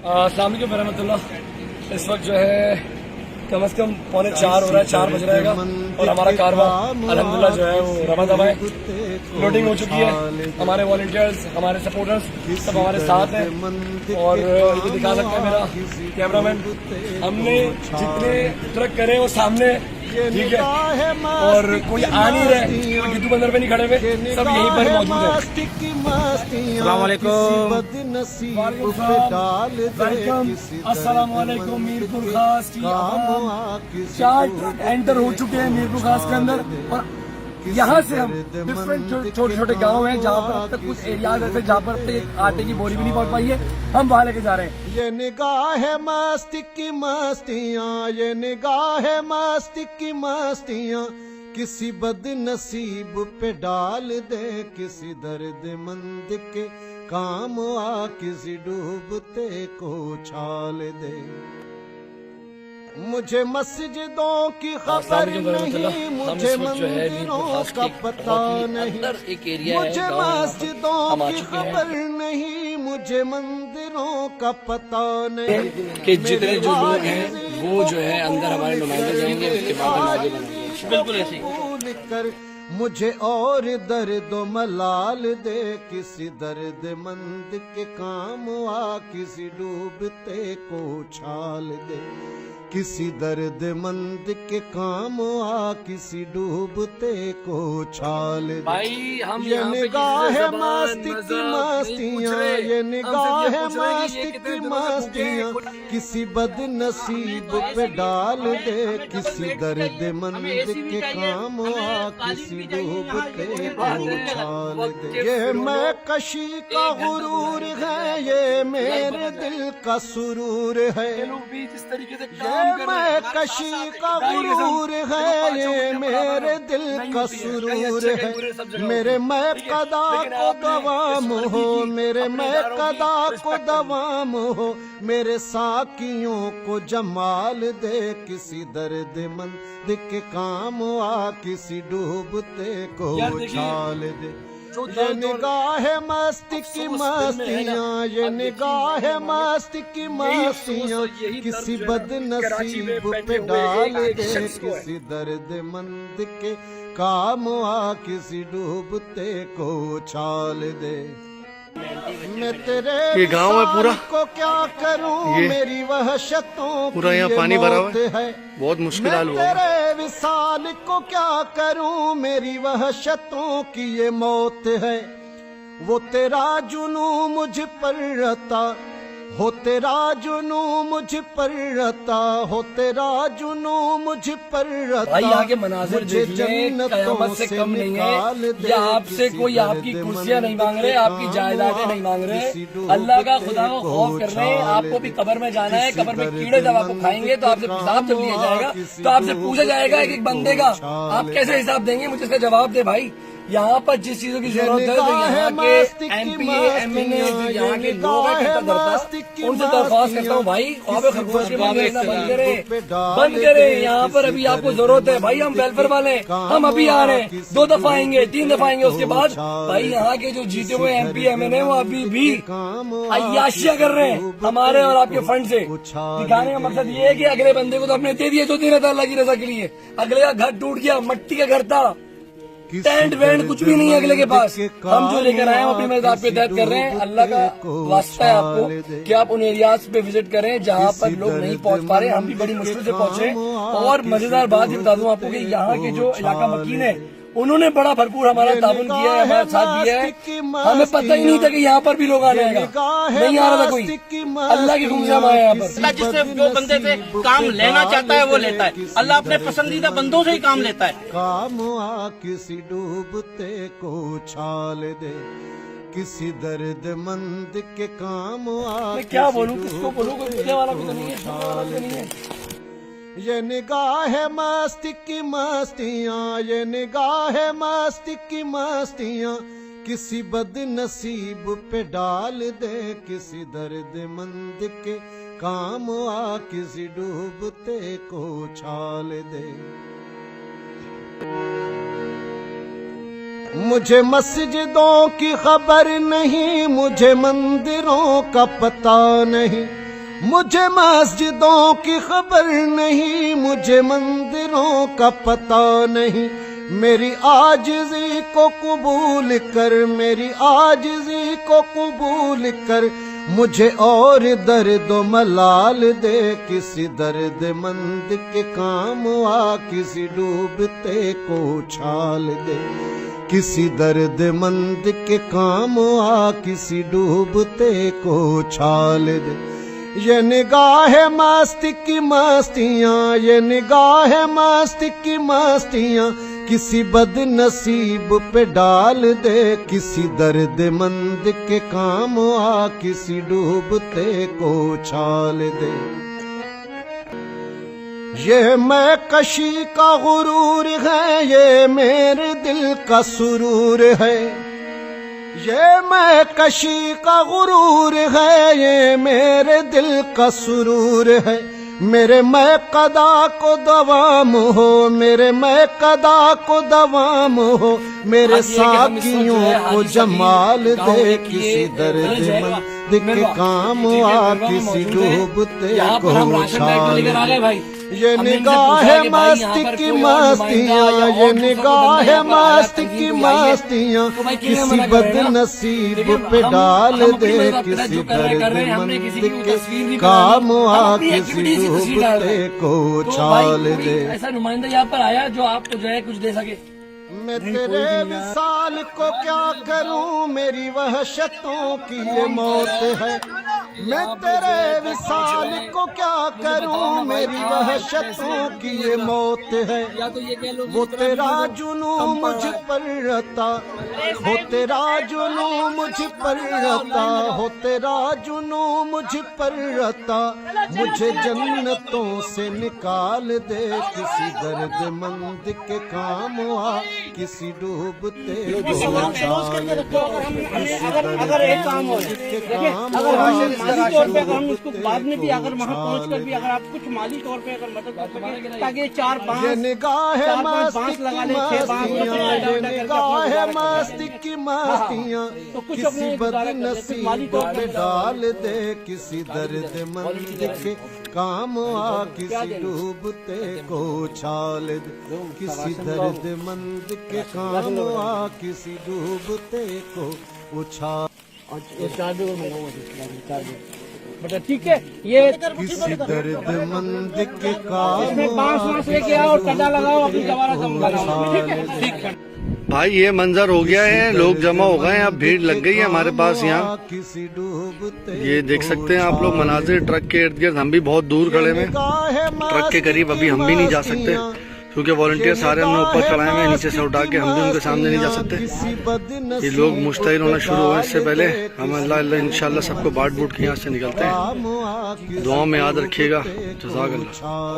अस्सलाम वालेकुम रहमतुल्लाह। इस वक्त जो है कम से कम 3:45 हो रहा है, 4 बज रहेगा और हमारा कारवां अल्हम्दुलिल्लाह जो है वो रवा दवा है, लोडिंग हो चुकी है। हमारे वॉलंटियर्स, हमारे सपोर्टर्स सब हमारे साथ हैं और ये दिखा सकते हैं मेरा कैमरामैन। हमने जितने ट्रक करे वो सामने, ठीक है, और कोई आ नहीं रहे, कोई गिद्दू बंदर पे नहीं खड़े हुए, सब यहीं पर मौजूद है। अस्सलाम वालेकुम, अस्सलाम वालेकुम। मीरपुर खास की 4 ट्रक एंटर हो चुके हैं मीरपुर खास के अंदर और यहाँ से हम डिफरेंट छोटे छोटे गांव हैं जहाँ पर अब तक कुछ एरियाज ऐसे जहाँ पर अब तक आटे की बोरी भी नहीं पहुँच पाई है, हम वहाँ लेके जा रहे हैं। ये निगाह है मस्ती की मस्तियाँ, ये निगाह है मस्ती की मस्तियाँ, किसी बदनसीब पे डाल दे, किसी दर्दमंद के काम आ, किसी डूबते को उछाल दे। मुझे मस्जिदों की खबर नहीं, मुझे मंदिरों का पता नहीं, मुझे मस्जिदों की खबर नहीं, मुझे मंदिरों का पता नहीं। कि जितने जो लोग हैं वो जो है अंदर हमारे नुमाइंदे जाएंगे, उसके बाद हम आगे बढ़ेंगे। बिल्कुल ऐसे ही कर मुझे और दर्द मलाल दे, किसी दर्दमंद के काम आ, किसी डूबते को उछाल दे, किसी दर्दमंद के काम आ, किसी डूबते को उछाल दे। भाई हम ये निगाह है मस्ती की मस्तियाँ, ये निगाह है मस्ती की मस्तियाँ, किसी बदनसीब पे डाल दे, किसी दर्दमंद के काम आ, किसी डूबते को उछाल दे। ये मैं कशी का गुरूर है, ये मेरे दिल का सुरूर है, ये मैं कशी का गुरूर है, ये मेरे दिल का सुरूर है। मेरे मैं कदा को दवाम हो, मेरे मैं कदा को दवाम हो, मेरे साकियों को जमाल दे, किसी दर्दमंद के काम आ, किसी डूबते को उछाल दे। ये निगाह है मस्ती की मस्तियाँ, ये निगाह है मस्ती की मस्तियाँ, किसी बदनसीब पे डाल दे, किसी दर्दमंद के काम आ, किसी डूबते को उछाल दे। मैं तेरे ये गांव है पूरा को क्या करूं, मेरी वहशतों पूरा यहाँ पानी भरा हुआ है, बहुत मुश्किल हाल हुआ। तेरे विसाल को क्या करूं, मेरी वहशतों की ये मौत है। वो तेरा जुनू मुझ पर रता हो, तेरा जुनू मुझ पर रता हो, तेरा जुनू मुझ पर रता। भाई यहाँ के मनाजिर देखिए, कयामत से कम नहीं है। ये आपसे कोई आपकी कुर्सियाँ नहीं मांग रहे, आपकी जायदादें नहीं मांग रहे, अल्लाह का खुदा को खौफ कर रहे हैं। आपको भी कब्र में जाना है, कब्र में कीड़े जब आपको खाएंगे तो आपसे हिसाब जब लिया जाएगा तो आपसे पूछा जाएगा एक बंदे का आप कैसे हिसाब देंगे, मुझे इसका जवाब दे। भाई यहाँ पर जिस चीजों की जरूरत है तो यहाँ के MP, MNA, यहाँ के लोग उनसे दरख्वास्त करता हूँ भाई खरगोश के बंद करे। यहाँ पर अभी आपको जरूरत है भाई, हम वेलफेयर वाले हैं, हम अभी आ रहे हैं, 2 दफा आएंगे, 3 दफा आएंगे, उसके बाद भाई यहाँ के जो जीते हुए MP, MNA वो अभी भी अय्याशियां कर रहे हैं हमारे और आपके फंड से। दिखाने का मकसद ये है कि अगले बंदे को तो अपने दे दिए जो दे रहा था अल्लाह की रजा के लिए, अगले का घर टूट गया, मट्टी का घर था, टेंट वेंट कुछ भी नहीं है अगले के पास। हम जो लेकर आए हैं अपनी मदद पे तहत कर रहे हैं। अल्लाह का वास्ता है आपको कि आप उन एरियाज पे विजिट करें जहाँ पर लोग नहीं पहुँच पा रहे। हम भी बड़ी मुश्किल से पहुँचे और मजेदार बात ये बता दूं आपको कि यहाँ के जो इलाका मकीन है उन्होंने बड़ा भरपूर हमारा ताबन किया है, हमारा साथ दिया है। हमें पता ही नहीं था कि यहाँ पर भी लोग आने आएगा, नहीं आ रहा था कोई, अल्लाह की हुक्म से हम आए यहाँ पर। अल्लाह जिससे जो बंदे से काम लेना चाहता है वो लेता है, अल्लाह अपने पसंदीदा बंदों से ही काम लेता है। काम आ, किसी डूबते को उछाल दे, किसी दर्दमंद के काम आ। मैं क्या बोलूँ, किसको बोलूँ, कोई पूछने वाला भी तो नहीं है, सुनने वाला भी तो नहीं है। ये निगाह है मस्ती की मस्तियाँ, ये निगाह है मस्ती की मस्तियाँ, किसी बदनसीब पे डाल दे, किसी दर्दमंद के काम आ, किसी डूबते को उछाल दे। मुझे मस्जिदों की खबर नहीं, मुझे मंदिरों का पता नहीं, مجھے مسجدوں کی خبر نہیں، مجھے مندروں کا پتہ نہیں، میری عاجزی کو قبول کر، میری عاجزی کو قبول کر، مجھے اور درد و ملال دے، کسی درد مند کے کام آ، کسی ڈوبتے کو اچھال دے، کسی درد مند کے کام آ، کسی ڈوبتے کو اچھال دے۔ یہ نگاہ مست کی مستیاں، یہ نگاہ مست کی مستیاں، کسی بد نصیب پہ ڈال دے، کسی درد مند کے کام آ، کسی ڈوبتے کو اچھال دے۔ یہ میں کشی کا غرور ہے، یہ میرے دل کا سرور ہے، یہ میں کشی کا غرور ہے، یہ میرے دل کا سرور ہے، میرے میں قدا کو دوام ہو، میرے میں قدا کو دوام ہو، میرے ساکیوں کو جمال دے، کسی درد مند کے کام آ، کسی ڈوبتے کو اچھال دے۔ یہ نگاہ مست کی مستیاں، یہ نگاہ مست کی مستیاں، کسی بد نصیب پہ ڈال دے، کسی درد مند کے کام آ، کسی ڈوبتے کو اچھال دے۔ ایسا نمائندہ یہاں پر آیا جو آپ کو جو ہے کچھ دے سکے؟ میں تیرے وصال کو کیا کروں، میری وحشتوں کی یہ موت ہے، میں تیرے وصال کو کیا کروں، میری وحشتوں کی یہ موت ہے، وہ تیرا جنون مجھ پر رتا، وہ تیرا جنون مجھ پر رتا، ہو تیرا جنون مجھ پر رتا، مجھے جنتوں سے نکال دے، کسی درد مند کے کام آ، کسی ڈوبتے کو اچھال دے، اگر ایک کام ہو، دیکھیں اگر مالی طور پہ اگر ہم اس کو بعد میں بھی اگر وہاں پہنچ کر بھی اگر آپ کچھ مالی طور پہ اگر مدد کر سکیں تاکہ یہ چار یہ پانچ نگاہ مست لگا کی لیں، چھ بانس مستیاں، یہ نگاہ مست کی مستیاں، تو کچھ کسی اپنے بد گزارا کر لیں، کچھ مالی نصیب طور پہ پہ ڈال دے، کسی درد مند کے کام آ، کسی ڈوبتے کو اچھال دے، کسی درد مند کے کام آ، کسی ڈوبتے کو اچھال بیٹا ٹھیک ہے، یہ کسی درد مند کے کام اس میں بانس وانس لے کے آؤ اور کڈا لگاؤ، اپنی دوبارہ دم لگاؤ، ٹھیک ہے ٹھیک ہے۔ بھائی یہ منظر ہو گیا ہے، لوگ جمع ہو گئے ہیں، اب بھیڑ لگ گئی ہے ہمارے پاس یہاں، یہ دیکھ سکتے ہیں آپ لوگ مناظر ٹرک کے ارد گرد، ہم بھی بہت دور کھڑے ہیں ٹرک کے قریب، ابھی ہم بھی نہیں جا سکتے کیونکہ والنٹیئر سارے ہم نے اوپر چڑھائے ہوئے ہیں، نیچے سے اٹھا کے ہم بھی ان کے سامنے نہیں جا سکتے، یہ لوگ مشتعل ہونا شروع ہوئے، اس سے پہلے ہم اللہ انشاءاللہ سب کو بانٹ بوٹ کے یہاں سے نکلتے ہیں، دعاؤں میں یاد رکھیے گا، جزاک اللہ۔